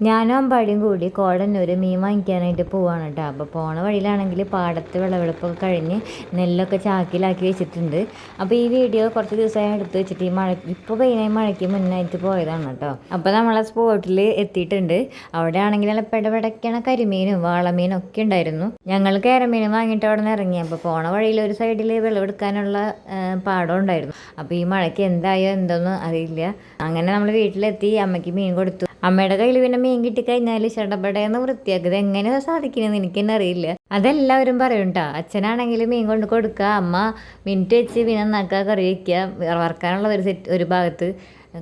ഞാനും അമ്പാടിയും കൂടി കോടന്നൂർ മീൻ വാങ്ങിക്കാനായിട്ട് പോവാണ് കേട്ടോ. അപ്പോൾ പോണ വഴിയിലാണെങ്കിൽ പാടത്ത് വിളവെടുപ്പൊക്കെ കഴിഞ്ഞ് നെല്ലൊക്കെ ചാക്കിലാക്കി വെച്ചിട്ടുണ്ട്. അപ്പോൾ ഈ വീഡിയോ കുറച്ച് ദിവസമായി എടുത്ത് വെച്ചിട്ട് ഈ ഇപ്പോൾ പെയ്യുന്ന മഴയ്ക്ക് മുന്നായിട്ട് പോയതാണ് കേട്ടോ. അപ്പോൾ നമ്മളെ സ്പോട്ടിൽ എത്തിയിട്ടുണ്ട്. അവിടെ ആണെങ്കിൽ നല്ല പെടപെടയ്ക്കണ കരിമീനും വാളമീനും ഒക്കെ ഉണ്ടായിരുന്നു. ഞങ്ങൾ കേരമീനും വാങ്ങിയിട്ട് അവിടെ നിന്ന് ഇറങ്ങി. അപ്പോൾ പോണ വഴിയിൽ ഒരു സൈഡിൽ വിളവെടുക്കാനുള്ള പാടം ഉണ്ടായിരുന്നു. അപ്പോൾ ഈ മഴയ്ക്ക് എന്തായോ എന്തോന്നും അറിയില്ല. അങ്ങനെ നമ്മൾ വീട്ടിലെത്തി അമ്മയ്ക്ക് മീൻ കൊടുത്തു. അമ്മയുടെ കയ്യിൽ പിന്നെ മീൻ കിട്ടിക്കഴിഞ്ഞാൽ ചടപടയെന്ന് വൃത്തിയാക്കുക എങ്ങനെ സാധിക്കണമെന്ന് എനിക്ക് തന്നെ അറിയില്ല. അതെല്ലാവരും പറയും കേട്ടോ. അച്ഛനാണെങ്കിൽ മീൻ കൊണ്ട് കൊടുക്കുക, അമ്മ മിനിറ്റ് വെച്ച് പിന്നെ നന്നാക്കുക, കറി വയ്ക്കുക, വറുക്കാനുള്ള ഒരു ഭാഗത്ത്,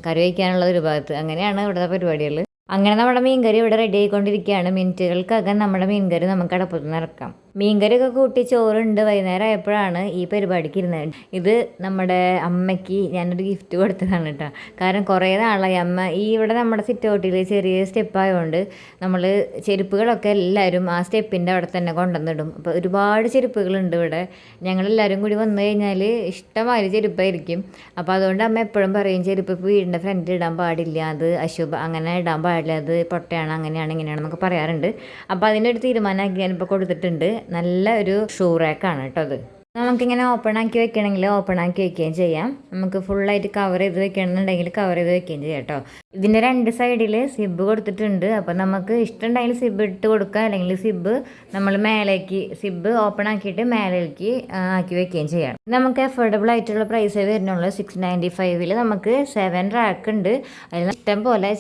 കറി വയ്ക്കാനുള്ള ഒരു ഭാഗത്ത്, അങ്ങനെയാണ് ഇവിടുത്തെ പരിപാടികൾ. അങ്ങനെ നമ്മുടെ മീൻകറി ഇവിടെ റെഡി ആയിക്കൊണ്ടിരിക്കുകയാണ്. മിനിറ്റുകൾക്കകം നമ്മുടെ മീൻകറി നമുക്ക് അടുപ്പത്ത് നിന്ന് ഇറക്കാം. മീൻകറിയൊക്കെ കൂട്ടി ചോറുണ്ട്. വൈകുന്നേരം ആയപ്പോഴാണ് ഈ പരിപാടിക്ക് ഇരുന്നത്. ഇത് നമ്മുടെ അമ്മയ്ക്ക് ഞാനൊരു ഗിഫ്റ്റ് കൊടുത്തതാണ് കേട്ടോ. കാരണം കുറേ നാളായി അമ്മ ഇവിടെ നമ്മുടെ സിറ്റൗട്ടിൽ ചെറിയ സ്റ്റെപ്പ് ആയതുകൊണ്ട് നമ്മൾ ചെരുപ്പുകളൊക്കെ എല്ലാവരും ആ സ്റ്റെപ്പിൻ്റെ അവിടെ തന്നെ കൊണ്ടുവന്നിടും. അപ്പോൾ ഒരുപാട് ചെരുപ്പുകളുണ്ട് ഇവിടെ. ഞങ്ങളെല്ലാവരും കൂടി വന്നു കഴിഞ്ഞാൽ ഇഷ്ടമാതിരി ചെരുപ്പായിരിക്കും. അപ്പോൾ അതുകൊണ്ട് അമ്മ എപ്പോഴും പറയും ചെരുപ്പ് വീടിൻ്റെ ഫ്രണ്ടിൽ ഇടാൻ പാടില്ല, അത് അശുഭ, അങ്ങനെ ഇടാൻ പാടില്ല, അത് പൊട്ടയാണ്, അങ്ങനെയാണ് ഇങ്ങനെയാണെന്നൊക്കെ പറയാറുണ്ട്. അപ്പോൾ അതിനൊരു തീരുമാനമാക്കി ഞാനിപ്പോൾ കൊടുത്തിട്ടുണ്ട്. നല്ല ഒരു ഷൂ റാക്കാണ് കേട്ടോ അത്. നമുക്കിങ്ങനെ ഓപ്പൺ ആക്കി വെക്കണമെങ്കിൽ ഓപ്പൺ ആക്കി വെക്കുകയും ചെയ്യാം. നമുക്ക് ഫുള്ളായിട്ട് കവർ ചെയ്ത് വെക്കണമെന്നുണ്ടെങ്കിൽ കവർ ചെയ്ത് വെക്കുകയും ചെയ്യാം കേട്ടോ. ഇതിൻ്റെ രണ്ട് സൈഡിൽ സിബ് കൊടുത്തിട്ടുണ്ട്. അപ്പോൾ നമുക്ക് ഇഷ്ടമുണ്ടെങ്കിൽ സിബ് ഇട്ട് കൊടുക്കുക, അല്ലെങ്കിൽ സിബ് നമ്മൾ മേലേക്ക് സിബ് ഓപ്പൺ ആക്കിയിട്ട് മേലേക്ക് ആക്കി വെക്കുകയും ചെയ്യാം. നമുക്ക് അഫോർഡബിൾ ആയിട്ടുള്ള പ്രൈസേ വരുന്നുള്ളൂ. 695 നമുക്ക് 7 റാക്ക് ഉണ്ട്. അതിൽ ഇഷ്ടം പോലെ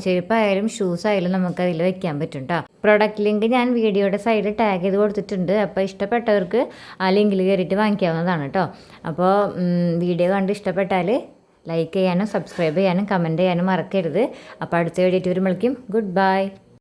ചെരുപ്പായാലും ഷൂസ് ആയാലും നമുക്ക് അതിൽ വെക്കാൻ പറ്റും കേട്ടോ. പ്രൊഡക്റ്റ് ലിങ്ക് ഞാൻ വീഡിയോയുടെ സൈഡിൽ ടാഗ് ചെയ്ത് കൊടുത്തിട്ടുണ്ട്. അപ്പോൾ ഇഷ്ടപ്പെട്ടവർക്ക് ആ ലിങ്കിൽ കയറിയിട്ട് വാങ്ങിക്കാവുന്നതാണ് കേട്ടോ. അപ്പോൾ വീഡിയോ കണ്ട് ഇഷ്ടപ്പെട്ടാൽ ലൈക്ക് ചെയ്യാനും സബ്സ്ക്രൈബ് ചെയ്യാനും കമൻറ്റ് ചെയ്യാനും മറക്കരുത്. അപ്പോൾ അടുത്ത വീഡിയോ വരുമ്പോഴേക്കും ഗുഡ് ബൈ.